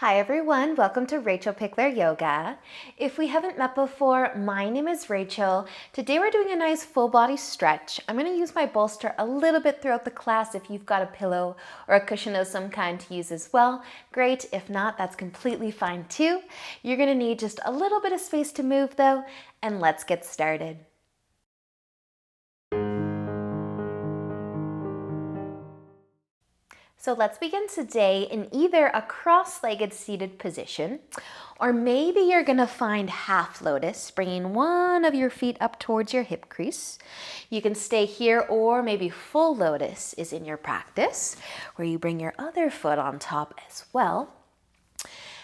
Hi everyone, welcome to rachelpichleryoga. If we haven't met before, my name is Rachel. Today we're doing a nice full body stretch. I'm going to use my bolster a little bit throughout the class. If you've got a pillow or a cushion of some kind to use as well, great. If not, that's completely fine too. You're going to need just a little bit of space to move though, and let's get started. So let's begin today in either a cross-legged seated position, or maybe you're gonna find half lotus, bringing one of your feet up towards your hip crease. You can stay here, or maybe full lotus is in your practice, where you bring your other foot on top as well.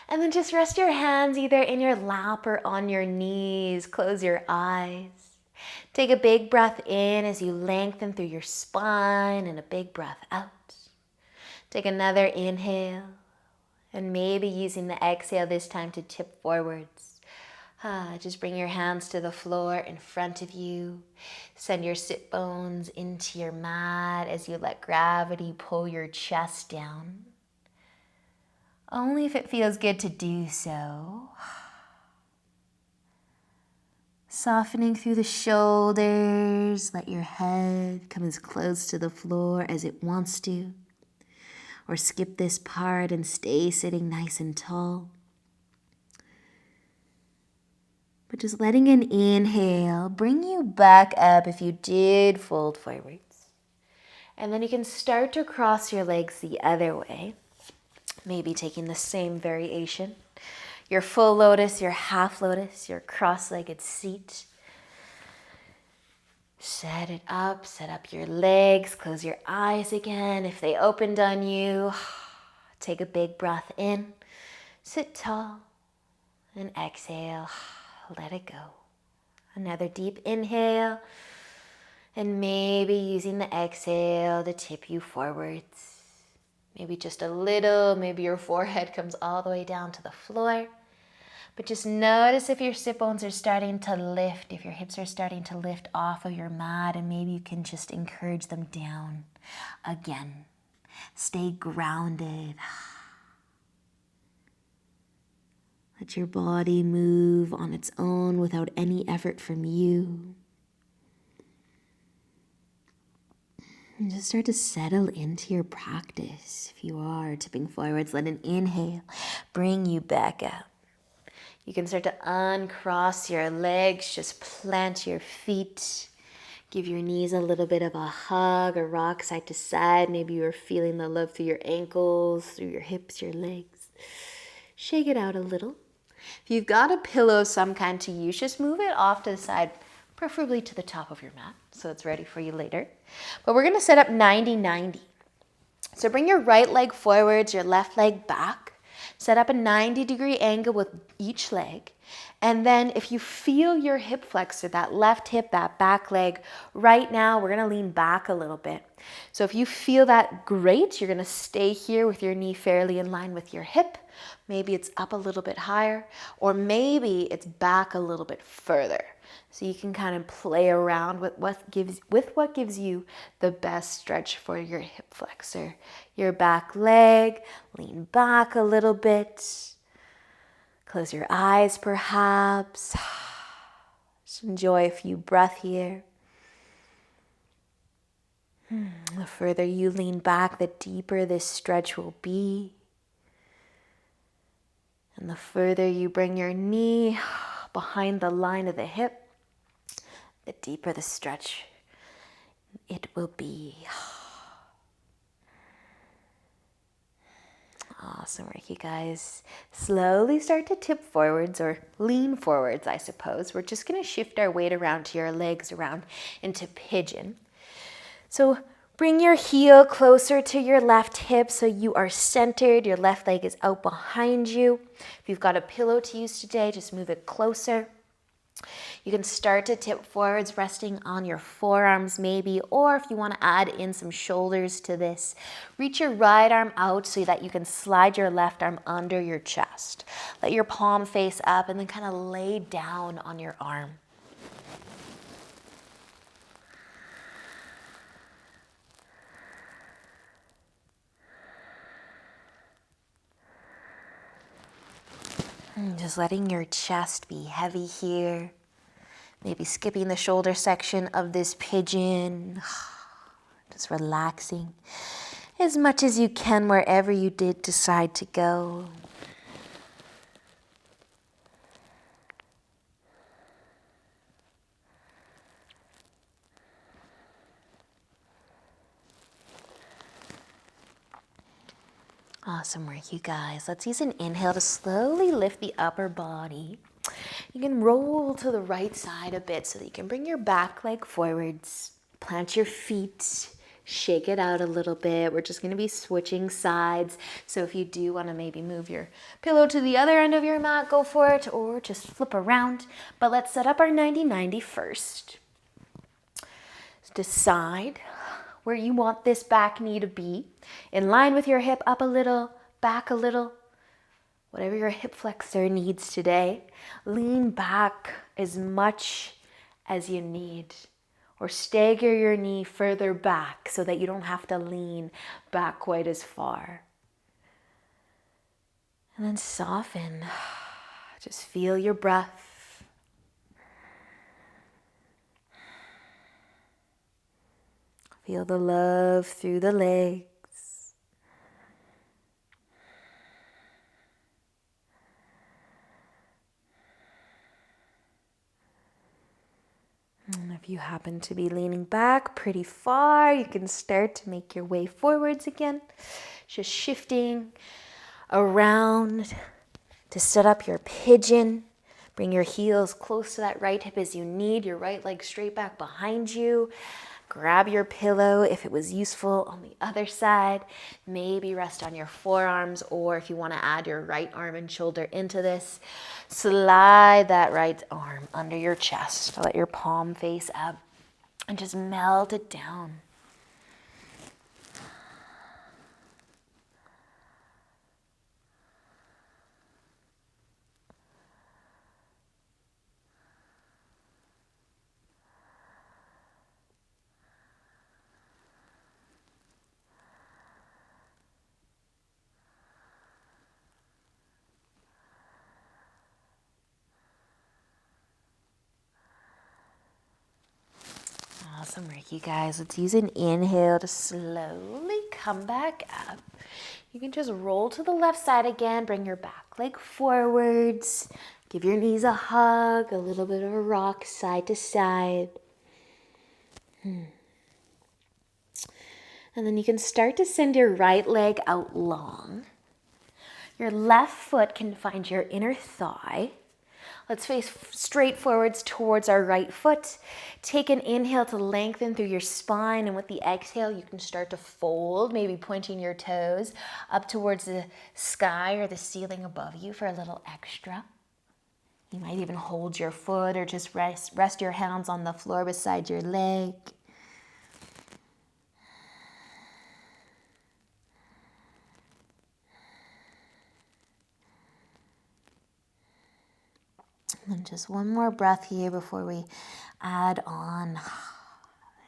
And then just rest your hands either in your lap or on your knees. Close your eyes. Take a big breath in as you lengthen through your spine, and a big breath out. Take another inhale, and maybe using the exhale this time to tip forwards. Just bring your hands to the floor in front of you. Send your sit bones into your mat as you let gravity pull your chest down. Only if it feels good to do so. Softening through the shoulders, let your head come as close to the floor as it wants to. Or skip this part and stay sitting nice and tall. But just letting an inhale bring you back up if you did fold forwards. And then you can start to cross your legs the other way. Maybe taking the same variation. Your full lotus, your half lotus, your cross-legged seat. Set up your legs, close your eyes again. If they opened on you, take a big breath in, sit tall, and exhale, let it go. Another deep inhale, and maybe using the exhale to tip you forwards. Maybe just a little, maybe your forehead comes all the way down to the floor. But just notice if your sit bones are starting to lift, if your hips are starting to lift off of your mat, and maybe you can just encourage them down again. Stay grounded. Let your body move on its own without any effort from you. And just start to settle into your practice. If you are tipping forwards, let an inhale bring you back up. You can start to uncross your legs, just plant your feet. Give your knees a little bit of a hug or rock side to side. Maybe you're feeling the love through your ankles, through your hips, your legs. Shake it out a little. If you've got a pillow of some kind to use, just move it off to the side, preferably to the top of your mat, so it's ready for you later. But we're gonna set up 90-90. So bring your right leg forwards, your left leg back. Set up a 90-degree angle with each leg. And then if you feel your hip flexor, that left hip, that back leg, right now we're gonna lean back a little bit. So if you feel that, great. You're gonna stay here with your knee fairly in line with your hip. Maybe it's up a little bit higher, or maybe it's back a little bit further. So you can kind of play around with what gives you the best stretch for your hip flexor. Your back leg, lean back a little bit. Close your eyes perhaps. Just enjoy a few breaths here. The further you lean back, the deeper this stretch will be. And the further you bring your knee behind the line of the hip, the deeper the stretch it will be. Awesome work, you guys. Slowly start to tip forwards or lean forwards, I suppose. We're just going to shift our weight around to your legs around into pigeon. So bring your heel closer to your left hip so you are centered. Your left leg is out behind you. If you've got a pillow to use today, just move it closer. You can start to tip forwards, resting on your forearms maybe, or if you want to add in some shoulders to this, reach your right arm out so that you can slide your left arm under your chest. Let your palm face up and then kind of lay down on your arm. And just letting your chest be heavy here. Maybe skipping the shoulder section of this pigeon. Just relaxing as much as you can wherever you did decide to go. Awesome work, you guys. Let's use an inhale to slowly lift the upper body. You can roll to the right side a bit so that you can bring your back leg forwards. Plant your feet. Shake it out a little bit. We're just going to be switching sides. So if you do want to maybe move your pillow to the other end of your mat, go for it, or just flip around. But let's set up our 90-90 first. Decide where you want this back knee to be. In line with your hip, up a little, back a little. Whatever your hip flexor needs today. Lean back as much as you need. Or stagger your knee further back so that you don't have to lean back quite as far. And then soften. Just feel your breath. Feel the love through the legs. And if you happen to be leaning back pretty far, you can start to make your way forwards again. Just shifting around to set up your pigeon. Bring your heels close to that right hip as you need. Your right leg straight back behind you. Grab your pillow if it was useful on the other side. Maybe rest on your forearms, or if you want to add your right arm and shoulder into this, slide that right arm under your chest. Let your palm face up and just melt it down. Awesome work, you guys. Let's use an inhale to slowly come back up. You can just roll to the left side again. Bring your back leg forwards. Give your knees a hug, a little bit of a rock side to side. And then you can start to send your right leg out long. Your left foot can find your inner thigh. Let's face straight forwards towards our right foot. Take an inhale to lengthen through your spine, and with the exhale, you can start to fold, maybe pointing your toes up towards the sky or the ceiling above you for a little extra. You might even hold your foot or just rest your hands on the floor beside your leg. And just one more breath here before we add on.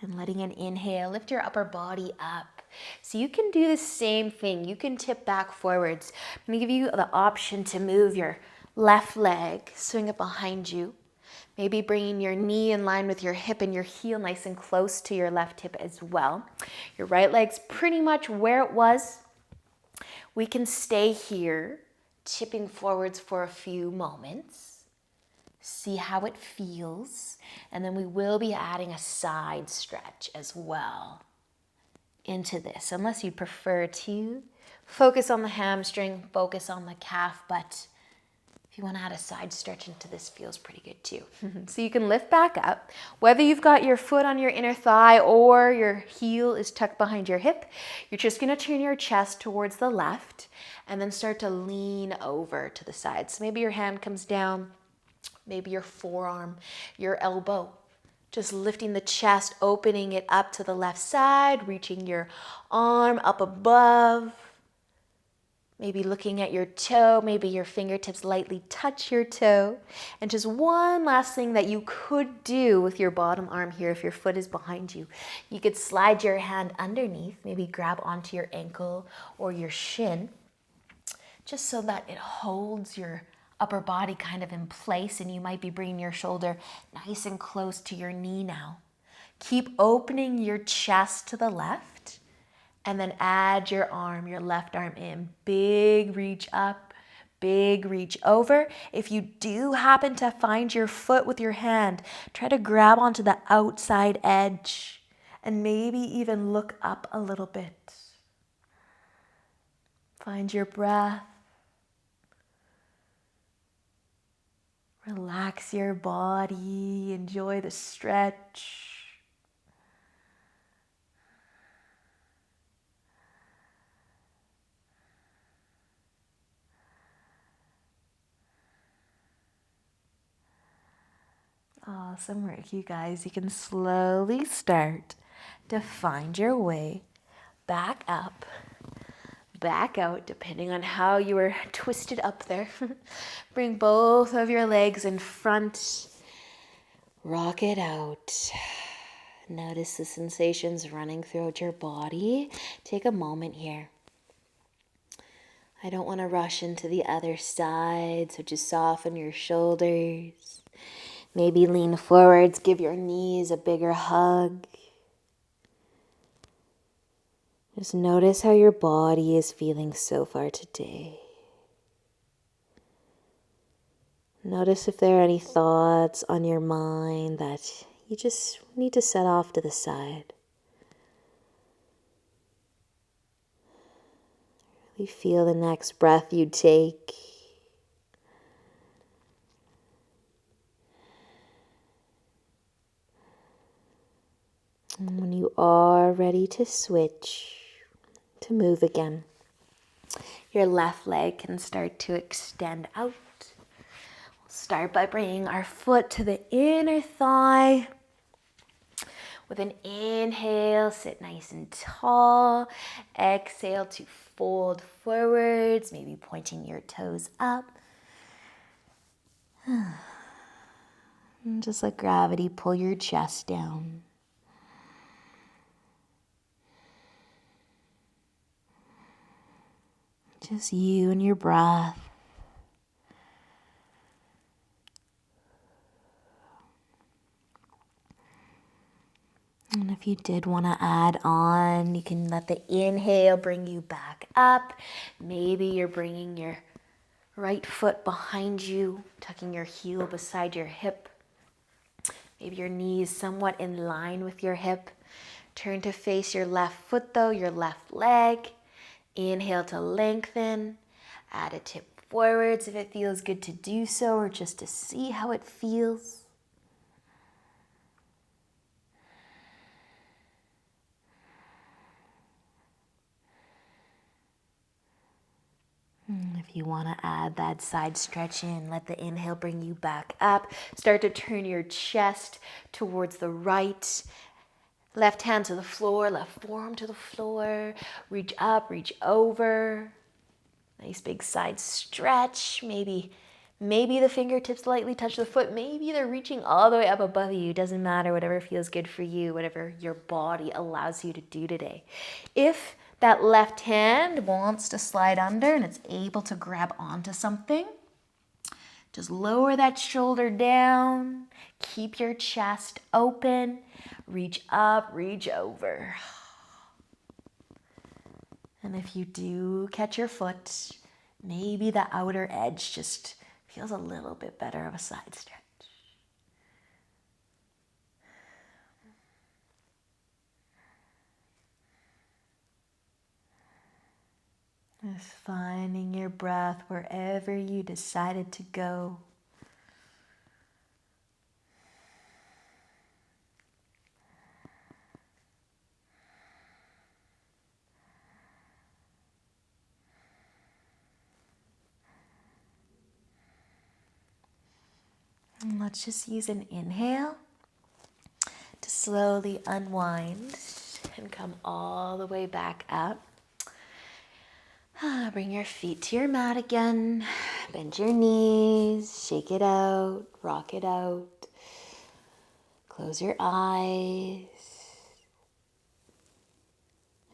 And letting an inhale, lift your upper body up. So you can do the same thing. You can tip back forwards. I'm going to give you the option to move your left leg, swing it behind you. Maybe bringing your knee in line with your hip and your heel nice and close to your left hip as well. Your right leg's pretty much where it was. We can stay here, tipping forwards for a few moments. See how it feels. And then we will be adding a side stretch as well into this, unless you prefer to focus on the hamstring, focus on the calf, but if you want to add a side stretch into this, feels pretty good too. So you can lift back up, whether you've got your foot on your inner thigh or your heel is tucked behind your hip. You're just going to turn your chest towards the left and then start to lean over to the side. So maybe your hand comes down, maybe your forearm, your elbow, just lifting the chest, opening it up to the left side, reaching your arm up above, maybe looking at your toe, maybe your fingertips lightly touch your toe. And just one last thing that you could do with your bottom arm here, if your foot is behind you, you could slide your hand underneath, maybe grab onto your ankle or your shin, just so that it holds your upper body kind of in place, and you might be bringing your shoulder nice and close to your knee now. Keep opening your chest to the left, and then add your left arm in. Big reach up, big reach over. If you do happen to find your foot with your hand, try to grab onto the outside edge and maybe even look up a little bit. Find your breath. Relax your body. Enjoy the stretch. Awesome work, you guys. You can slowly start to find your way back up, back out, depending on how you were twisted up there. Bring both of your legs in front. Rock it out. Notice the sensations running throughout your body. Take a moment here. I don't want to rush into the other side, so just soften your shoulders. Maybe lean forwards, give your knees a bigger hug. Just notice how your body is feeling so far today. Notice if there are any thoughts on your mind that you just need to set off to the side. Really feel the next breath you take. And when you are ready to switch, to move again, your left leg can start to extend out. We'll start by bringing our foot to the inner thigh. With an inhale, sit nice and tall. Exhale to fold forwards, maybe pointing your toes up. And just let gravity pull your chest down. Just you and your breath. And if you did want to add on, you can let the inhale bring you back up. Maybe you're bringing your right foot behind you, tucking your heel beside your hip. Maybe your knees somewhat in line with your hip. Turn to face your left foot though, your left leg. Inhale to lengthen. Add a tip forwards if it feels good to do so, or just to see how it feels. If you want to add that side stretch in, let the inhale bring you back up. Start to turn your chest towards the right. Left hand to the floor, left forearm to the floor. Reach up, reach over. Nice big side stretch. Maybe the fingertips lightly touch the foot. Maybe they're reaching all the way up above you. Doesn't matter, whatever feels good for you, whatever your body allows you to do today. If that left hand wants to slide under and it's able to grab onto something, just lower that shoulder down. Keep your chest open. Reach up, reach over. And if you do catch your foot, maybe the outer edge just feels a little bit better of a side stretch. Just finding your breath wherever you decided to go. And let's just use an inhale to slowly unwind and come all the way back up. Bring your feet to your mat again. Bend your knees, shake it out, rock it out. Close your eyes.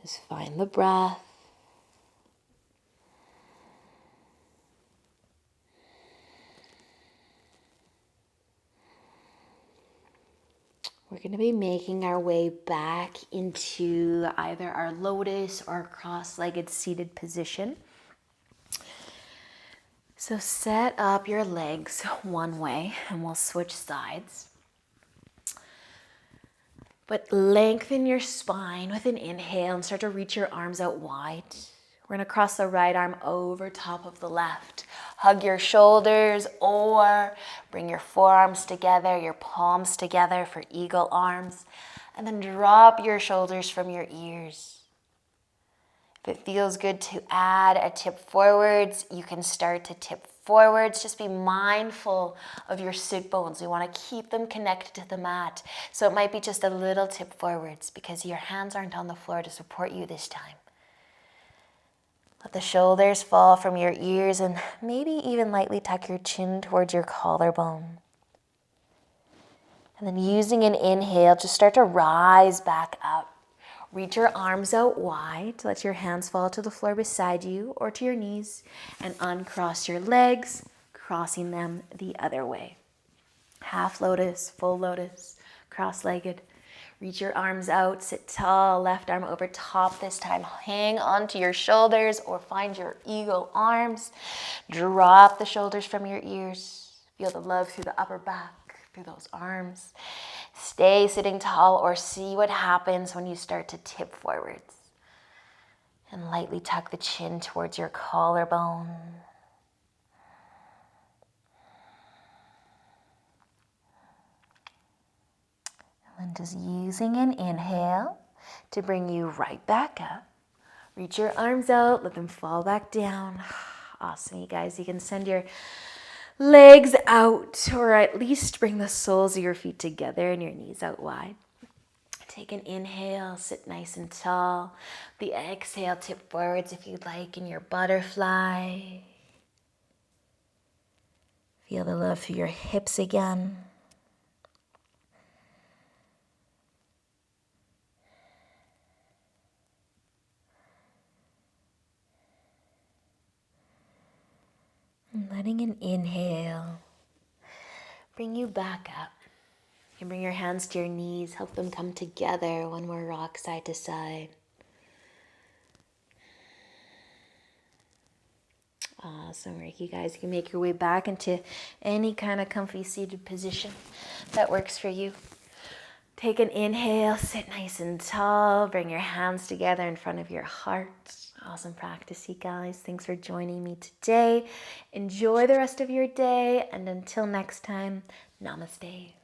Just find the breath. We're going to be making our way back into either our lotus or cross-legged seated position. So set up your legs one way and we'll switch sides. But lengthen your spine with an inhale and start to reach your arms out wide. We're going to cross the right arm over top of the left. Hug your shoulders or bring your forearms together, your palms together for eagle arms. And then drop your shoulders from your ears. If it feels good to add a tip forwards, you can start to tip forwards. Just be mindful of your sit bones. We want to keep them connected to the mat. So it might be just a little tip forwards because your hands aren't on the floor to support you this time. Let the shoulders fall from your ears and maybe even lightly tuck your chin towards your collarbone. And then using an inhale, just start to rise back up. Reach your arms out wide. Let your hands fall to the floor beside you or to your knees and uncross your legs, crossing them the other way. Half lotus, full lotus, cross-legged. Reach your arms out, sit tall, left arm over top this time. Hang onto your shoulders or find your eagle arms. Drop the shoulders from your ears. Feel the love through the upper back, through those arms. Stay sitting tall or see what happens when you start to tip forwards. And lightly tuck the chin towards your collarbone. And just using an inhale to bring you right back up. Reach your arms out, let them fall back down. Awesome, you guys. You can send your legs out or at least bring the soles of your feet together and your knees out wide. Take an inhale, sit nice and tall. The exhale, tip forwards if you'd like in your butterfly. Feel the love through your hips again. And letting an inhale bring you back up. You can bring your hands to your knees, help them come together. One more rock side to side. Awesome work, you guys. You can make your way back into any kind of comfy seated position that works for you. Take an inhale, sit nice and tall. Bring your hands together in front of your heart. Awesome practice, you guys. Thanks for joining me today. Enjoy the rest of your day. And until next time, namaste.